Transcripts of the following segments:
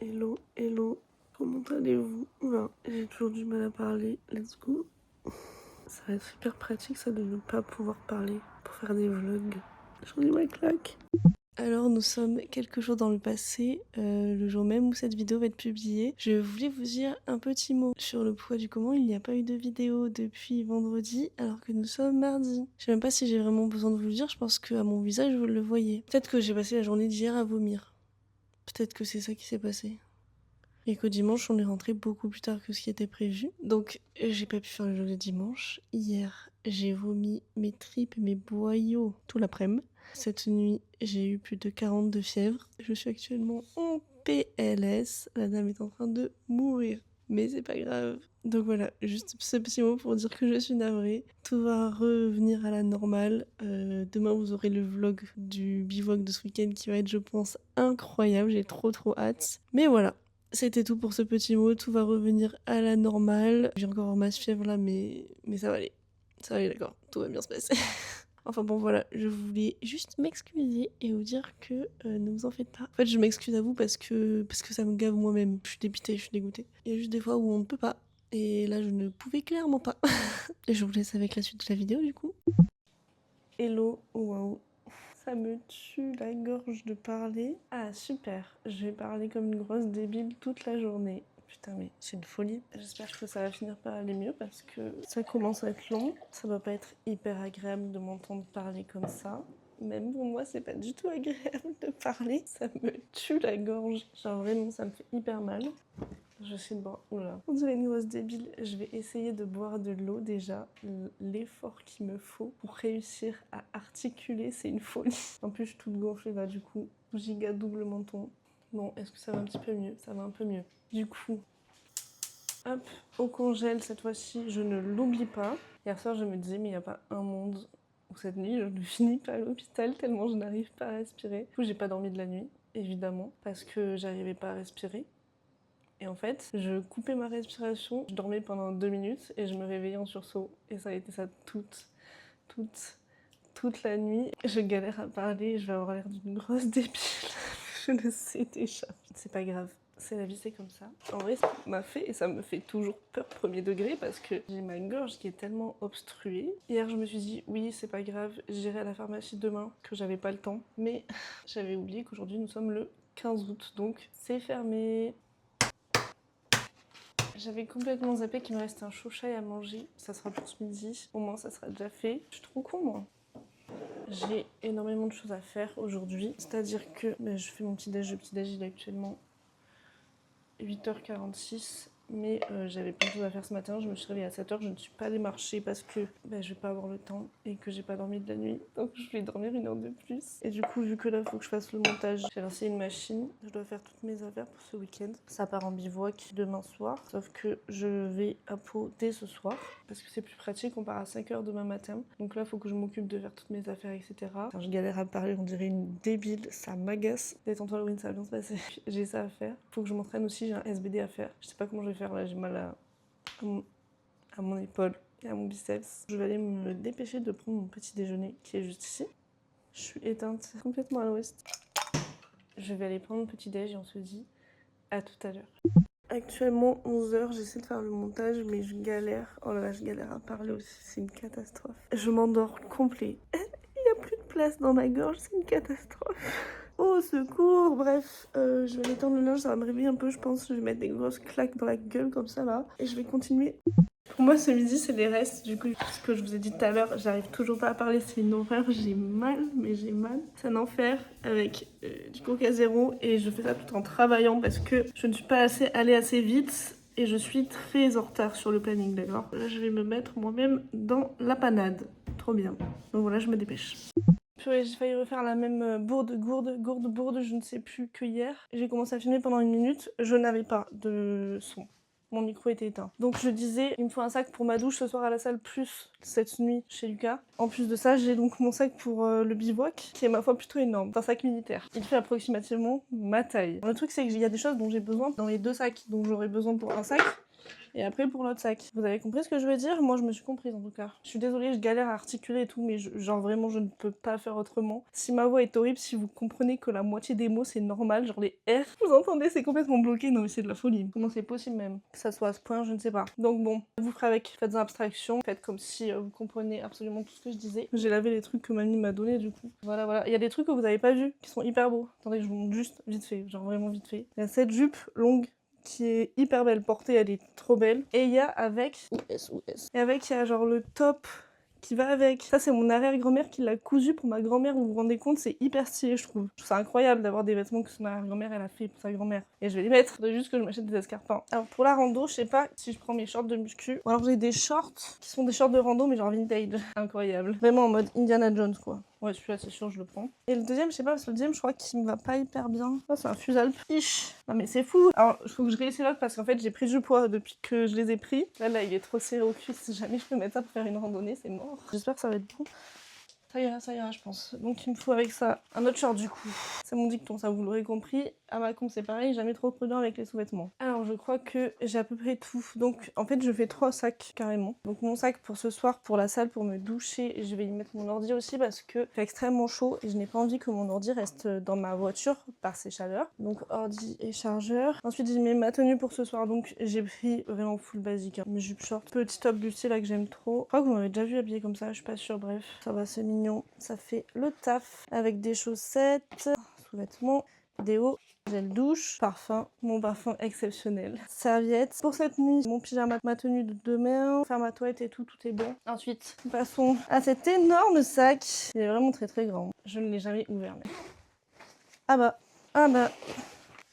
Hello, hello, comment allez-vous? Oula, j'ai toujours du mal à parler, let's go. Ça va être hyper pratique ça de ne pas pouvoir parler pour faire des vlogs. J'en ai ma claque. Alors nous sommes quelques jours dans le passé, le jour même où cette vidéo va être publiée. Je voulais vous dire un petit mot sur le pourquoi du comment il n'y a pas eu de vidéo depuis vendredi alors que nous sommes mardi. Je sais même pas si j'ai vraiment besoin de vous le dire, je pense qu'à mon visage vous le voyez. Peut-être que j'ai passé la journée d'hier à vomir. Peut-être que c'est ça qui s'est passé. Et qu'au dimanche, on est rentré beaucoup plus tard que ce qui était prévu. Donc, j'ai pas pu faire le vlog de dimanche. Hier, j'ai vomi mes tripes, mes boyaux tout l'après-midi. Cette nuit, j'ai eu plus de 40 de fièvre. Je suis actuellement en PLS. La dame est en train de mourir. Mais c'est pas grave. Donc voilà, juste ce petit mot pour dire que je suis navrée. Tout va revenir à la normale. Demain, vous aurez le vlog du bivouac de ce week-end qui va être, je pense, incroyable. J'ai trop hâte. Mais voilà. C'était tout pour ce petit mot, tout va revenir à la normale. J'ai encore ma fièvre là, mais ça va aller. Ça va aller, d'accord, tout va bien se passer. Enfin bon, voilà, je voulais juste m'excuser et vous dire que ne vous en faites pas. En fait, je m'excuse à vous parce que ça me gave moi-même. Je suis dépitée, je suis dégoûtée. Il y a juste des fois où on ne peut pas. Et là, je ne pouvais clairement pas. Et je vous laisse avec la suite de la vidéo du coup. Hello, waouh. Ça me tue la gorge de parler. Ah super, je vais parler comme une grosse débile toute la journée. Putain mais c'est une folie. J'espère que ça va finir par aller mieux parce que ça commence à être long. Ça doit pas être hyper agréable de m'entendre parler comme ça. Même pour moi, c'est pas du tout agréable de parler. Ça me tue la gorge. Genre vraiment, ça me fait hyper mal. Je sais de boire. Oula. On dirait une grosse débile. Je vais essayer de boire de l'eau déjà. L'effort qu'il me faut pour réussir à articuler, c'est une folie. En plus, je suis toute gonflée là, du coup. Giga double menton. Bon, est-ce que ça va un petit peu mieux? Ça va un peu mieux. Du coup, hop, au congèle cette fois-ci, je ne l'oublie pas. Hier soir, je me disais, mais il n'y a pas un monde où cette nuit, je ne finis pas à l'hôpital tellement je n'arrive pas à respirer. Du coup, j'ai pas dormi de la nuit, évidemment, parce que j'arrivais pas à respirer. Et en fait, je coupais ma respiration, je dormais pendant 2 minutes et je me réveillais en sursaut. Et ça a été ça toute la nuit. Je galère à parler, je vais avoir l'air d'une grosse débile. Je le sais déjà. C'est pas grave. C'est la vie, c'est comme ça. En vrai, ça m'a fait, et ça me fait toujours peur premier degré, parce que j'ai ma gorge qui est tellement obstruée. Hier, je me suis dit, oui, c'est pas grave, j'irai à la pharmacie demain, que j'avais pas le temps. Mais j'avais oublié qu'aujourd'hui, nous sommes le 15 août, donc c'est fermé. J'avais complètement zappé qu'il me reste un chaud chai à manger. Ça sera pour ce midi. Au moins, ça sera déjà fait. Je suis trop con, moi. J'ai énormément de choses à faire aujourd'hui. C'est-à-dire que je fais mon petit-déj. Le petit-déj, il est actuellement 8h46. Mais j'avais plein de choses à faire ce matin. Je me suis réveillée à 7h. Je ne suis pas allée marcher parce que je vais pas avoir le temps et que j'ai pas dormi de la nuit. Donc je vais dormir 1 heure de plus. Et du coup, vu que là, il faut que je fasse le montage, j'ai lancé une machine. Je dois faire toutes mes affaires pour ce week-end. Ça part en bivouac demain soir. Sauf que je vais à Pau dès ce soir. Parce que c'est plus pratique. On part à 5h demain matin. Donc là, il faut que je m'occupe de faire toutes mes affaires, etc. Enfin, je galère à parler. On dirait une débile. Ça m'agace. Détends-toi, Laurie, ça va bien se passer. J'ai ça à faire. Faut que je m'entraîne aussi. J'ai un SBD à faire. Je sais pas comment je vais faire là. J'ai mal à mon épaule et à mon biceps. Je vais aller me dépêcher de prendre mon petit déjeuner qui est juste ici. Je suis éteinte complètement à l'ouest. Je vais aller prendre mon petit déj et on se dit à tout à l'heure. Actuellement 11h, j'essaie de faire le montage mais je galère. Oh là là, je galère à parler aussi, c'est une catastrophe. Je m'endors complet. Il n'y a plus de place dans ma gorge, c'est une catastrophe. Au secours, bref, je vais aller tendre le linge, ça va me réveiller un peu je pense. Je vais mettre des grosses claques dans la gueule comme ça là. Et je vais continuer. Pour moi ce midi c'est les restes, du coup ce que je vous ai dit tout à l'heure, j'arrive toujours pas à parler, c'est une horreur, j'ai mal, mais j'ai mal. C'est un enfer avec du coca zéro et je fais ça tout en travaillant parce que je ne suis pas allée assez vite et je suis très en retard sur le planning, d'accord. Là je vais me mettre moi-même dans la panade, trop bien. Donc voilà, je me dépêche. Purée, j'ai failli refaire la même bourde, je ne sais plus que hier. J'ai commencé à filmer pendant 1 minute, je n'avais pas de son. Mon micro était éteint. Donc je disais, il me faut un sac pour ma douche ce soir à la salle, plus cette nuit chez Lucas. En plus de ça, j'ai donc mon sac pour le bivouac, qui est ma foi plutôt énorme. C'est un sac militaire. Il fait approximativement ma taille. Le truc, c'est qu'il y a des choses dont j'ai besoin dans les 2 sacs. Donc j'aurais besoin pour un sac, Et après pour l'autre sac. Vous avez compris ce que je veux dire? Moi je me suis comprise en tout cas. Je suis désolée, je galère à articuler et tout, mais genre vraiment je ne peux pas faire autrement. Si ma voix est horrible, si vous comprenez que la moitié des mots c'est normal, genre les R, vous entendez, c'est complètement bloqué, non mais c'est de la folie. Comment c'est possible même que ça soit à ce point, je ne sais pas. Donc bon, vous ferez avec, faites en abstraction, faites comme si vous comprenez absolument tout ce que je disais. J'ai lavé les trucs que mamie m'a donné du coup. Voilà, voilà. Il y a des trucs que vous avez pas vu qui sont hyper beaux. Attendez, je vous montre juste vite fait, genre vraiment vite fait. Il y a cette jupe longue qui est hyper belle portée, elle est trop belle. Et il y a avec... Et avec, il y a genre le top qui va avec. Ça, c'est mon arrière-grand-mère qui l'a cousu pour ma grand-mère. Vous vous rendez compte, c'est hyper stylé, je trouve. Je trouve ça incroyable d'avoir des vêtements que son arrière-grand-mère, elle a fait pour sa grand-mère. Et je vais les mettre. Faudrait juste que je m'achète des escarpins. Alors, pour la rando, je sais pas si je prends mes shorts de muscu. Ou alors, j'ai des shorts qui sont des shorts de rando, mais genre vintage. Incroyable. Vraiment en mode Indiana Jones, quoi. Ouais, celui-là, c'est sûr, je le prends. Et le deuxième, je sais pas, parce que le deuxième, je crois qu'il me va pas hyper bien. Ça, c'est un Fusalp. Ish. Non, mais c'est fou. Alors, il faut que je réessaye l'autre parce qu'en fait, j'ai pris du poids depuis que je les ai pris. Là, il est trop serré au cul. Si jamais je peux mettre ça pour faire une randonnée, c'est mort. J'espère que ça va être bon. Ça ira, je pense. Donc, il me faut avec ça un autre short, du coup. C'est mon dicton, ça, vous l'aurez compris. À Macomb, c'est pareil, jamais trop prudent avec les sous-vêtements. Alors, je crois que j'ai à peu près tout. Donc, en fait, je fais 3 sacs, carrément. Donc, mon sac pour ce soir, pour la salle, pour me doucher. Je vais y mettre mon ordi aussi parce que il fait extrêmement chaud et je n'ai pas envie que mon ordi reste dans ma voiture par ces chaleurs. Donc, ordi et chargeur. Ensuite, j'ai mis ma tenue pour ce soir. Donc, j'ai pris vraiment full basique. Hein. Mes jupes short. Petit top bustier là que j'aime trop. Je crois que vous m'avez déjà vu habillée comme ça, je suis pas sûre. Bref, ça va, c'est mignon. Ça fait le taf avec des chaussettes, sous-vêtements, des hauts, gel douche, parfum, mon parfum exceptionnel, serviette. Pour cette nuit, mon pyjama, ma tenue de demain, faire ma toilette et tout est bon. Ensuite, passons à cet énorme sac. Il est vraiment très très grand. Je ne l'ai jamais ouvert. Mais... Ah bah.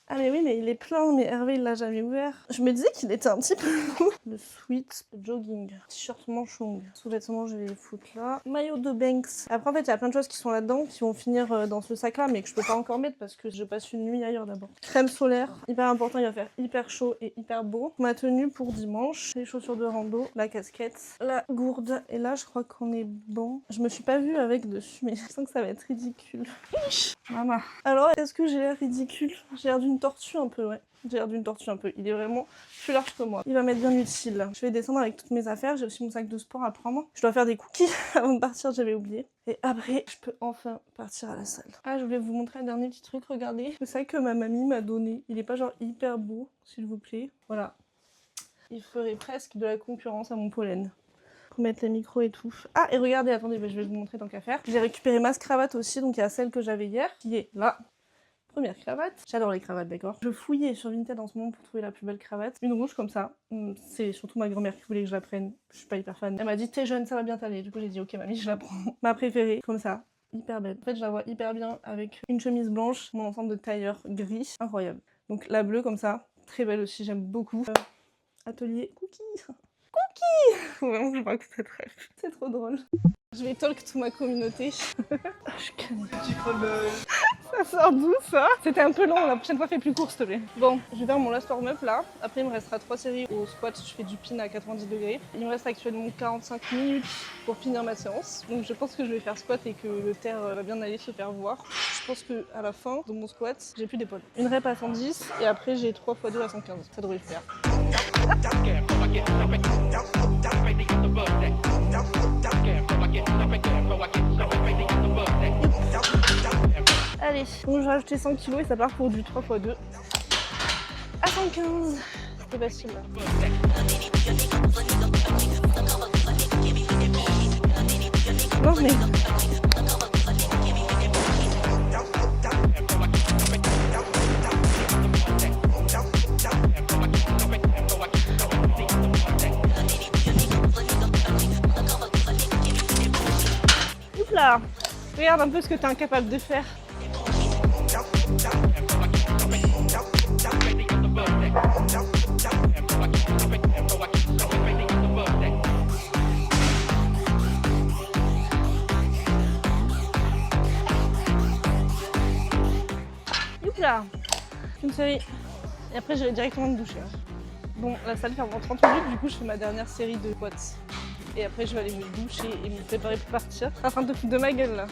Ah mais oui, mais il est plein, mais Hervé il l'a jamais ouvert. Je me disais qu'il était un petit peu lourd. Le sweat jogging, t-shirt manche longue. Sous-vêtements, je vais les foutre là. Maillot de Banks. Après en fait, il y a plein de choses qui sont là-dedans, qui vont finir dans ce sac-là, mais que je peux pas encore mettre parce que je passe une nuit ailleurs d'abord. Crème solaire, hyper important, il va faire hyper chaud et hyper beau. Ma tenue pour dimanche, les chaussures de rando, la casquette, la gourde. Et là, je crois qu'on est bon. Je me suis pas vue avec dessus, mais je sens que ça va être ridicule. Maman. Alors, est-ce que j'ai l'air ridicule? J'ai l'air d'une tortue un peu, ouais. J'ai l'air d'une tortue un peu. Il est vraiment plus large que moi. Il va m'être bien utile. Je vais descendre avec toutes mes affaires. J'ai aussi mon sac de sport à prendre. Je dois faire des cookies avant de partir, j'avais oublié. Et après, je peux enfin partir à la salle. Ah, je voulais vous montrer un dernier petit truc, regardez. Le sac que ma mamie m'a donné. Il est pas genre hyper beau, s'il vous plaît. Voilà. Il ferait presque de la concurrence à mon pollen. Pour mettre les micros et tout. Ah, et regardez, attendez, je vais vous montrer tant qu'à faire. J'ai récupéré ma cravate aussi, donc il y a celle que j'avais hier, qui est là. Première cravate. J'adore les cravates, d'accord. Je fouillais sur Vinted en ce moment pour trouver la plus belle cravate. Une rouge comme ça. C'est surtout ma grand-mère qui voulait que je la prenne. Je suis pas hyper fan. Elle m'a dit, t'es jeune, ça va bien t'aller. Du coup, j'ai dit, ok, mamie, je la prends. Ma préférée, comme ça. Hyper belle. En fait, je la vois hyper bien avec une chemise blanche, mon ensemble de tailleur gris. Incroyable. Donc la bleue, comme ça. Très belle aussi, j'aime beaucoup. Atelier cookies. Vraiment, je crois que c'est très... C'est trop drôle. Je vais talk to ma communauté. Je suis calée. Ça sort d'où ça? C'était un peu long, la prochaine fois fais plus court s'il te plaît. Bon, je vais faire mon last warm-up là. Après il me restera 3 séries au squat, je fais du pin à 90 degrés. Il me reste actuellement 45 minutes pour finir ma séance. Donc je pense que je vais faire squat et que le terre va bien aller se faire voir. Je pense que à la fin de mon squat, j'ai plus d'épaule. Une rep à 110 et après j'ai 3 x 2 à 115. Ça devrait le faire. Allez, donc je vais rajouter 100 kg et ça part pour du 3 x 2 à 115. C'est facile. Non mais... Là, regarde un peu ce que tu es incapable de faire. Youpla, une série. Et après j'irai directement me doucher. Bon, la salle ferme en 30 minutes, du coup je fais ma dernière série de squats. Et après je vais aller me doucher et me préparer pour partir. Afin de te foutre de ma gueule là.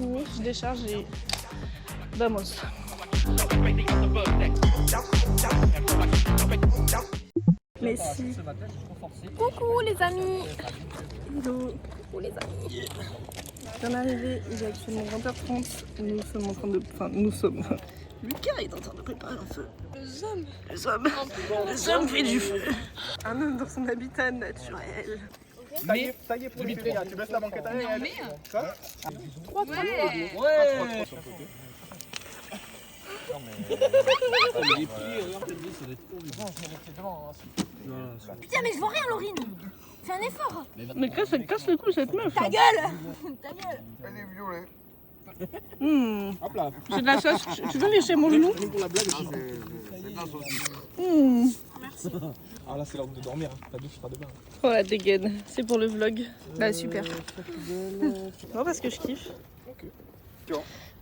fini, je décharge et vamos. Messi. Coucou les amis. Hello. Coucou les amis. Je viens d'arriver, il est actuellement 20h30. Nous sommes en train de... Enfin, nous sommes... Lucas est en train de préparer un feu. Les hommes fait du feu. Un homme dans son habitat naturel. Taillé pour les filles, tu baisses la banquette à elle. Ça Ouais. Putain mais je vois rien Laurine. Fais un effort. Mais elle casse le cou cette meuf. Ta gueule. Ta gueule. Elle est violée. Hop là. J'ai de la sauce. Tu veux lécher mon genou? Pour la blague, c'est de la sauce. Merci. Ah là c'est l'heure de dormir, ta douche sera demain. Oh la dégaine, c'est pour le vlog. Bah super. Non parce que je kiffe. Ok.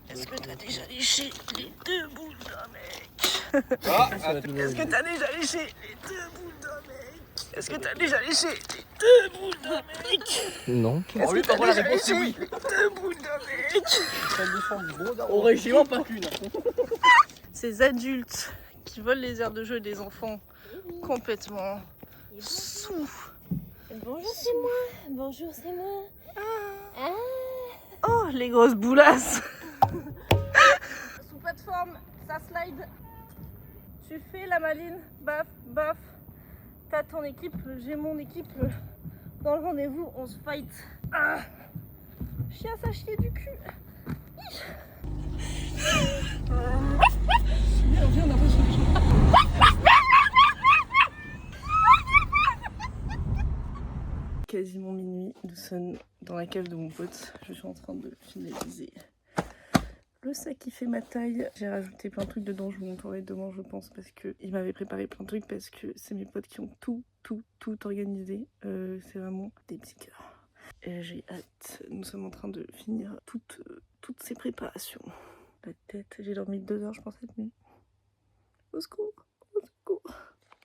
Est-ce que t'as déjà léché les 2 boules d'un mec? Est-ce que t'as déjà léché les 2 boules d'un mec? Est-ce que t'as déjà léché les 2 boules d'un mec? Non. Est-ce que t'as déjà léché les 2 boules d'un mec? Au régiment, pas qu'une. Ces adultes qui volent les aires de jeu des enfants complètement sous. Bonjour c'est moi. Bonjour c'est moi. Ah. Oh les grosses boulasses. Sous plateforme, ça slide. Tu fais la maline, baf, baf. T'as ton équipe, j'ai mon équipe. Dans le rendez-vous, on se fight. Ah. Chien, ça chier du cul. Viens, on a reçu les gens. Quasiment minuit, nous sommes dans la cave de mon pote. Je suis en train de finaliser le sac qui fait ma taille. J'ai rajouté plein de trucs dedans, je vous montrerai demain je pense parce qu'il m'avait préparé plein de trucs parce que c'est mes potes qui ont tout organisé. C'est vraiment des petits cœurs. Et j'ai hâte, nous sommes en train de finir toutes ces préparations. La tête, j'ai dormi 2 heures je pense cette nuit. Au secours.